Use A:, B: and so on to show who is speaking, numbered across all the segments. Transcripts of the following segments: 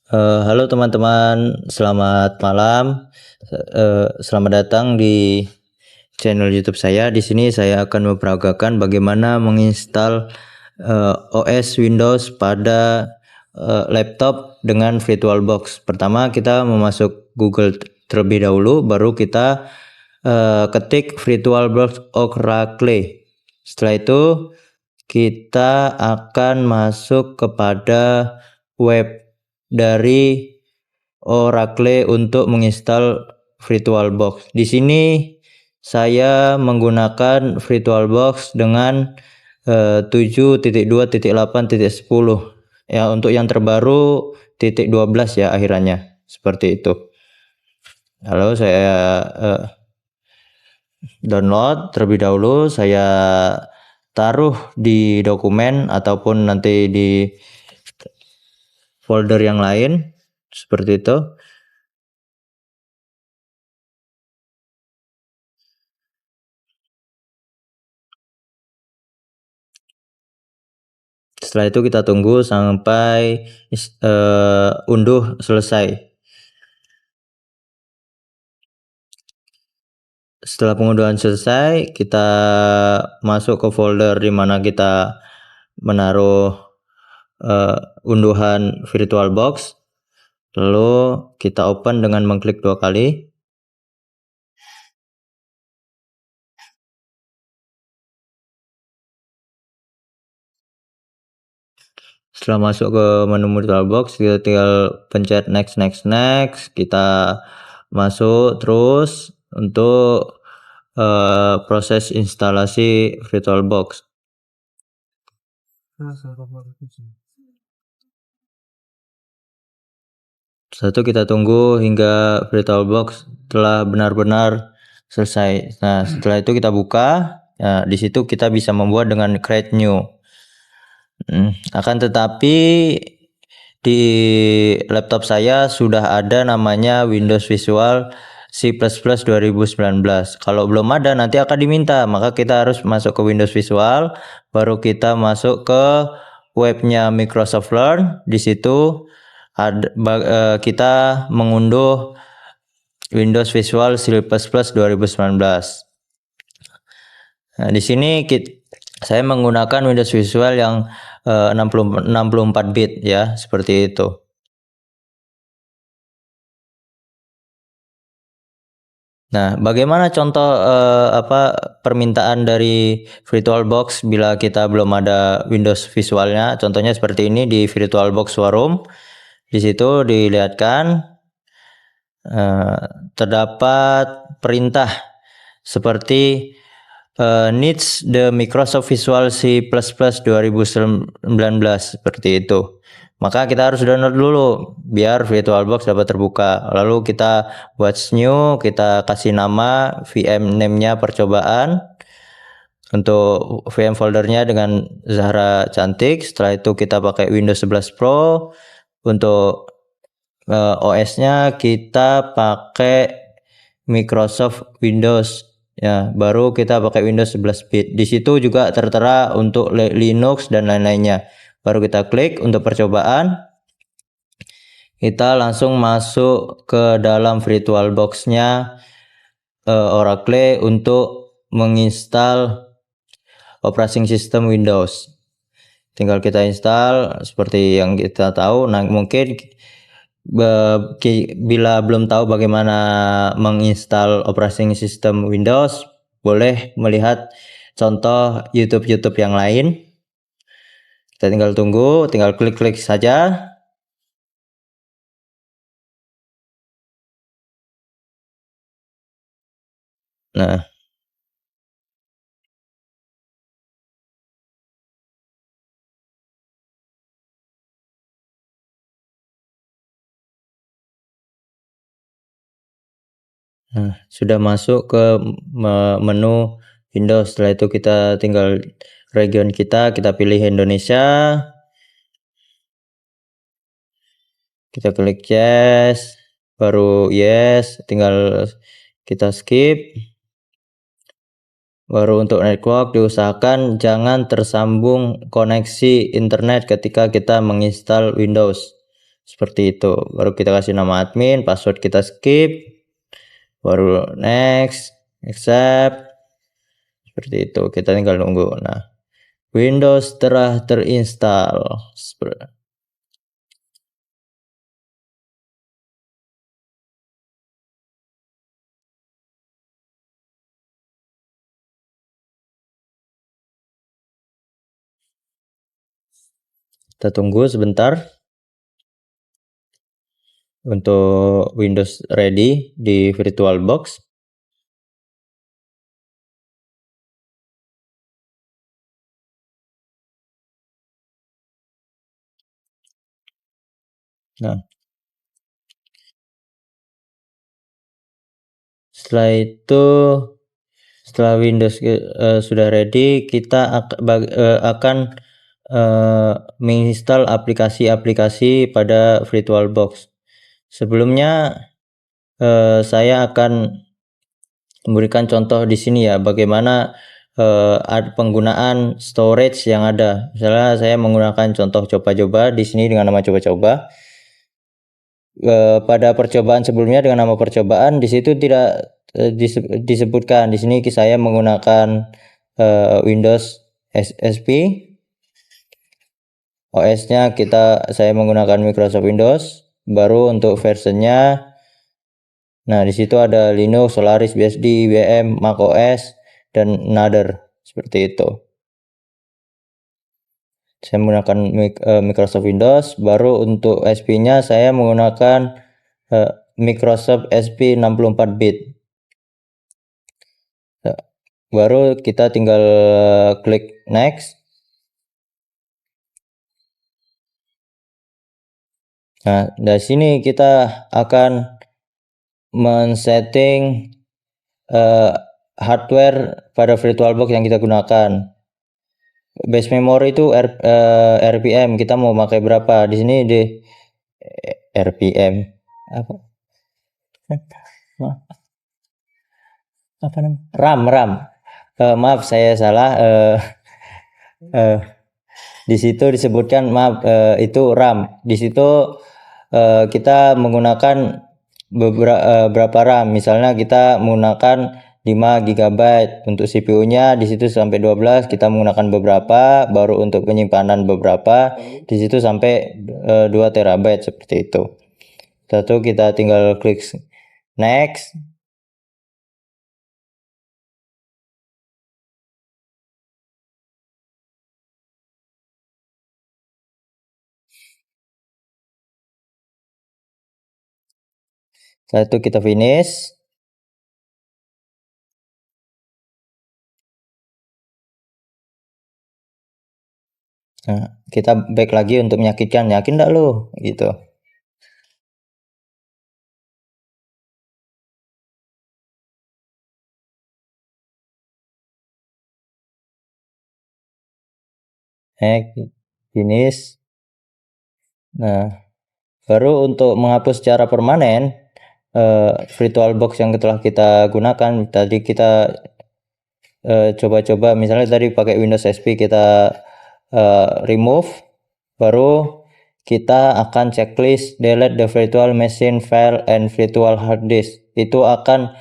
A: Halo teman-teman, selamat malam. Selamat datang di channel YouTube saya. Di sini saya akan memperagakan bagaimana menginstal OS Windows pada laptop dengan VirtualBox. Pertama kita memasuk Google terlebih dahulu, baru kita ketik VirtualBox Oracle. Setelah itu kita akan masuk kepada web dari Oracle untuk menginstal VirtualBox. Di sini saya menggunakan VirtualBox dengan 7.2.8.10 ya, untuk yang terbaru titik 12 ya akhirannya, seperti itu. Lalu saya download terlebih dahulu, saya taruh di dokumen ataupun nanti di folder yang lain seperti itu. Setelah itu kita tunggu sampai unduh selesai. Setelah pengunduhan selesai, kita masuk ke folder di mana kita menaruh unduhan VirtualBox. Lalu kita open dengan mengklik 2 kali. Setelah masuk ke menu VirtualBox, kita tinggal pencet next. Kita masuk terus untuk proses instalasi VirtualBox. Satu, kita tunggu hingga VirtualBox telah benar-benar selesai. Nah, setelah itu kita buka. Nah, di situ kita bisa membuat dengan create new. Akan tetapi di laptop saya sudah ada namanya Windows Visual C++ 2019. Kalau belum ada nanti akan diminta, maka kita harus masuk ke Windows Visual, baru kita masuk ke webnya Microsoft Learn. Di situ kita mengunduh Windows Visual C++ 2019. Nah, di sini saya menggunakan Windows Visual yang 64 bit ya, seperti itu. Nah, bagaimana contoh permintaan dari VirtualBox bila kita belum ada Windows Visualnya? Contohnya seperti ini di VirtualBox Forum. Di situ dilihatkan terdapat perintah seperti needs the Microsoft Visual C++ 2019 seperti itu. Maka kita harus download dulu biar VirtualBox dapat terbuka. Lalu kita buat new, kita kasih nama VM name-nya percobaan. Untuk VM foldernya dengan Zahra Cantik. Setelah itu kita pakai Windows 11 Pro. Untuk OS-nya kita pakai Microsoft Windows ya, baru kita pakai Windows 11 bit. Di situ juga tertera untuk Linux dan lain-lainnya. Baru kita klik untuk percobaan. Kita langsung masuk ke dalam VirtualBox-nya Oracle untuk menginstal operating system Windows. Tinggal kita install seperti yang kita tahu. Nah, mungkin bila belum tahu bagaimana menginstal operating system Windows, boleh melihat contoh YouTube yang lain. Kita tinggal tunggu, tinggal klik saja. Nah, sudah masuk ke menu Windows. Setelah itu kita tinggal region kita pilih Indonesia. Kita klik yes, baru yes, tinggal kita skip. Baru untuk network diusahakan jangan tersambung koneksi internet ketika kita menginstal Windows. Seperti itu. Baru kita kasih nama admin, password kita skip, baru next, accept. Seperti itu. Kita tinggal nunggu. Nah, Windows telah terinstall. Kita tunggu sebentar untuk Windows ready di VirtualBox. Nah, setelah itu, setelah Windows sudah ready, kita akan menginstal aplikasi-aplikasi pada VirtualBox. Sebelumnya saya akan memberikan contoh di sini ya, bagaimana penggunaan storage yang ada. Misalnya saya menggunakan contoh coba-coba di sini dengan nama coba-coba. Pada percobaan sebelumnya dengan nama percobaan, di situ tidak disebutkan. Di sini saya menggunakan Windows XP. OS-nya saya menggunakan Microsoft Windows. Baru untuk versionnya, nah di situ ada Linux, Solaris, BSD, IBM, macOS, dan Another, seperti itu. Saya menggunakan Microsoft Windows. Baru untuk SP-nya saya menggunakan Microsoft SP 64 bit. Baru kita tinggal klik next. Nah, dari sini kita akan men-setting hardware pada VirtualBox yang kita gunakan. Base memory itu RPM, kita mau pakai berapa? Di sini di RPM apa? Apa namanya? RAM. Maaf saya salah. Di situ disebutkan maaf, itu RAM. Di situ kita menggunakan berapa RAM. Misalnya kita menggunakan 5 GB untuk CPU-nya, di situ sampai 12, kita menggunakan beberapa, baru untuk penyimpanan beberapa, di situ sampai 2 TB seperti itu. Satu kita tinggal klik next. Setelah itu kita finish. Nah, kita back lagi untuk meyakinkan, yakin enggak lo gitu. Finish. Nah, baru untuk menghapus secara permanen VirtualBox yang telah kita gunakan tadi, kita coba-coba misalnya tadi pakai Windows XP, kita remove, baru kita akan checklist delete the virtual machine file and virtual hard disk. Itu akan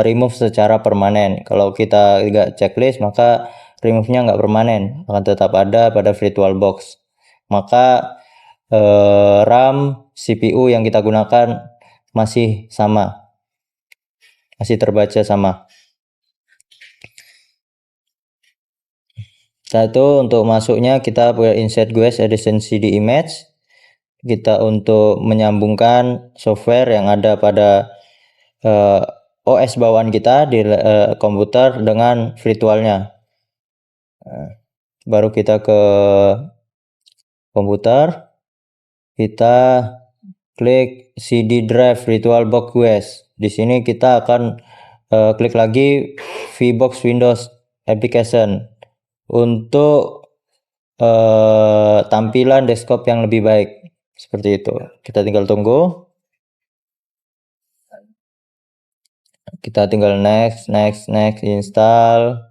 A: remove secara permanen. Kalau kita nggak checklist, maka remove-nya nggak permanen, akan tetap ada pada VirtualBox. Maka RAM, CPU yang kita gunakan masih sama, masih terbaca sama. Satu, untuk masuknya kita insert GUIS edition CD image. Kita untuk menyambungkan software yang ada pada OS bawaan kita di komputer dengan virtualnya. Baru kita ke komputer, kita klik CD drive VirtualBox GUIS. Di sini kita akan klik lagi VBox Windows Application untuk tampilan desktop yang lebih baik. Seperti itu. Kita tinggal tunggu. Kita tinggal next install.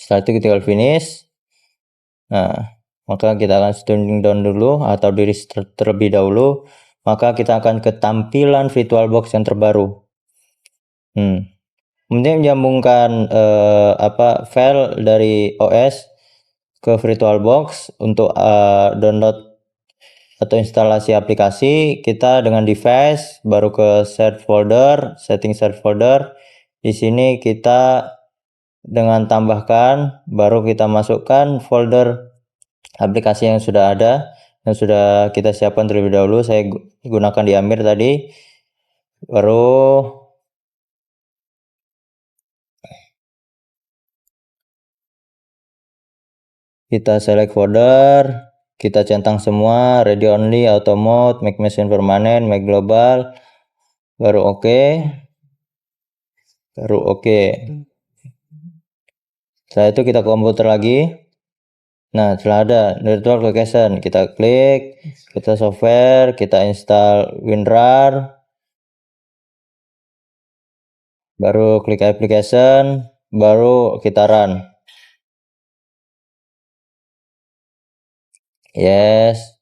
A: Setelah itu kita tinggal finish. Nah, maka kita akan standing down dulu atau di restart terlebih dahulu. Maka kita akan ke tampilan VirtualBox yang terbaru. Kemudian menyambungkan file dari OS ke VirtualBox untuk download atau instalasi aplikasi. Kita dengan device baru ke share folder, setting share folder. Di sini kita dengan tambahkan baru kita masukkan folder aplikasi yang sudah ada, yang sudah kita siapkan terlebih dahulu. Saya gunakan di Amir tadi. Baru kita select folder, kita centang semua, ready only, auto mode, make machine permanent, make global, baru oke. Setelah itu kita komputer lagi. Nah, setelah ada network location, kita klik, kita software, kita install WinRAR, baru klik application, baru kita run. Yes.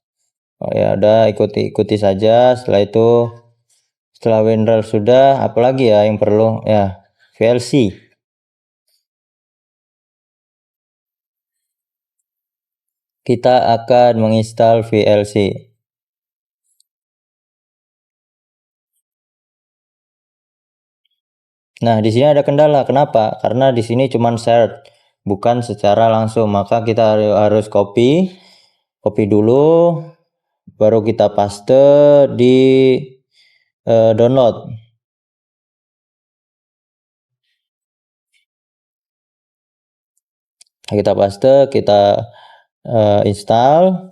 A: Oh ya udah, ikuti saja. Setelah WinRAR sudah, apalagi ya yang perlu? Ya, VLC. Kita akan menginstal VLC. Nah, di sini ada kendala. Kenapa? Karena di sini cuma share, bukan secara langsung. Maka kita harus copy dulu, baru kita paste di download. Kita paste, kita install,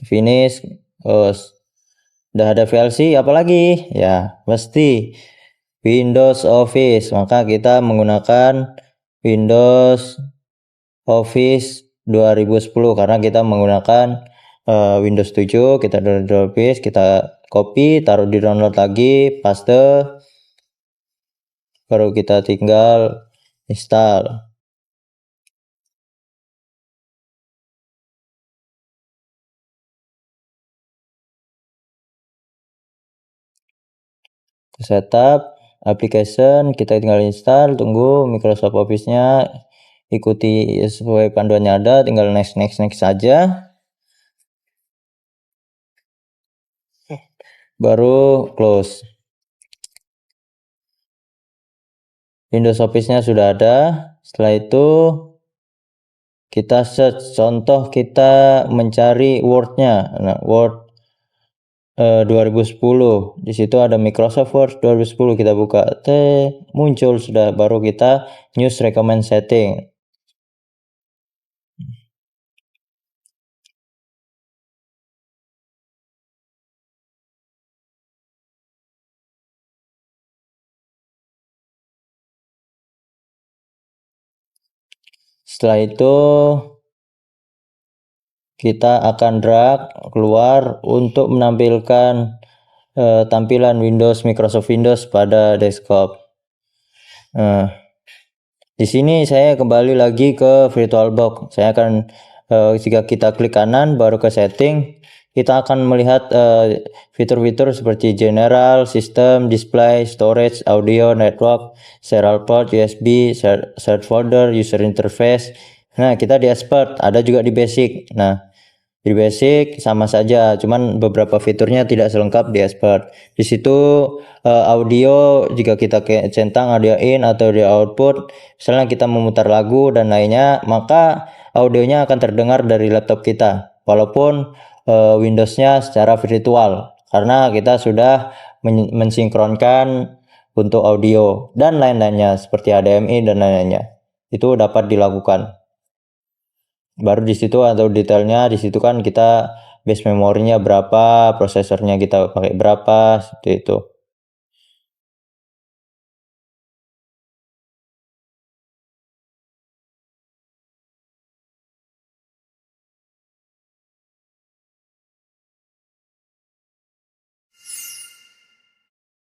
A: finish. Udah ada VLC, apalagi? Ya, pasti Windows Office. Maka kita menggunakan Windows Office 2010 karena kita menggunakan Windows 7. Kita download Office, kita copy, taruh di download lagi, paste, baru kita tinggal install. Setup application, kita tinggal install, tunggu Microsoft Office-nya, ikuti sesuai panduannya ada, tinggal next saja. Baru close. Windows Office-nya sudah ada. Setelah itu kita search, contoh kita mencari Word-nya. Nah, Word 2010. Di situ ada Microsoft Word 2010, kita buka, muncul sudah, baru kita use recommend setting. Setelah itu kita akan drag keluar untuk menampilkan tampilan Microsoft Windows pada desktop. Di sini saya kembali lagi ke VirtualBox. Saya akan jika kita klik kanan baru ke setting, kita akan melihat fitur-fitur seperti general, system, display, storage, audio, network, serial port, USB, share folder, user interface. Nah, kita di expert, ada juga di basic. Nah, di basic sama saja, cuman beberapa fiturnya tidak selengkap di expert. Di situ audio, jika kita centang audio in atau audio output, misalnya kita memutar lagu dan lainnya, maka audionya akan terdengar dari laptop kita, walaupun Windows-nya secara virtual, karena kita sudah mensinkronkan untuk audio dan lain-lainnya seperti HDMI dan lain-lainnya. Itu dapat dilakukan. Baru di situ atau detailnya di situ kan kita base memorinya berapa, prosesornya kita pakai berapa, seperti itu.